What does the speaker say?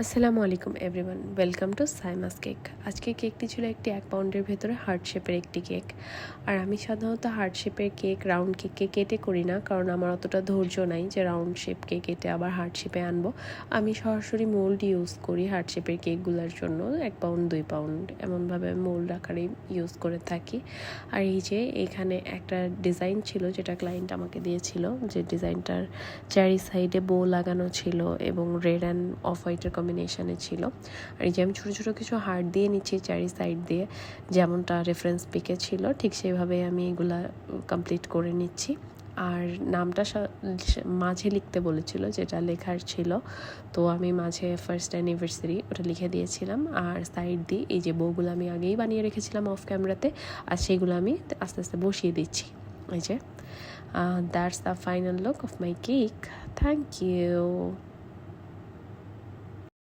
আসসালামু আলাইকুম everyone, welcome to Saima's cake. আজকে কেকটি ছিল একটি 1 পাউন্ডের ভেতরে হার্ট শেপের একটি কেক। আর আমি সাধারণত হার্ট শেপের কেক রাউন্ড কেককে কেটে করি না, কারণ আমার অতটা ধৈর্য নাই যে রাউন্ড শেপকে কেটে আবার হার্ট শেপে আনবো। আমি সরাসরি মোল্ড ইউজ করি হার্ট শেপের কেকগুলোর জন্য। 1 পাউন্ড 2 পাউন্ড এমনভাবে মোল্ড আকারে ইউজ করে থাকি। আর এই যে এখানে একটা ডিজাইন ছিল যেটা ক্লায়েন্ট আমাকে দিয়েছিল, যে ডিজাইনটার চারি সাইডে বো লাগানো ছিল এবং রেড অ্যান্ড অফ হোয়াইটের কম্বিনেশনে ছিল। আর এই যে আমি ছোটো ছোটো কিছু হার্ট দিয়ে নিচ্ছি চারি সাইড দিয়ে, যেমনটা রেফারেন্স পিকে ছিল ঠিক সেভাবে আমি এগুলা কমপ্লিট করে নিচ্ছি। আর নামটা মাঝে লিখতে বলেছিল, যেটা লেখার ছিল, তো আমি মাঝে ফার্স্ট অ্যানিভার্সারি ওটা লিখে দিয়েছিলাম। আর সাইড দিয়ে এই যে বউগুলো আমি আগেই বানিয়ে রেখেছিলাম অফ ক্যামেরাতে, আর সেইগুলো আমি আস্তে আস্তে বসিয়ে দিচ্ছি। এই যে that's the final look of my cake. Thank you.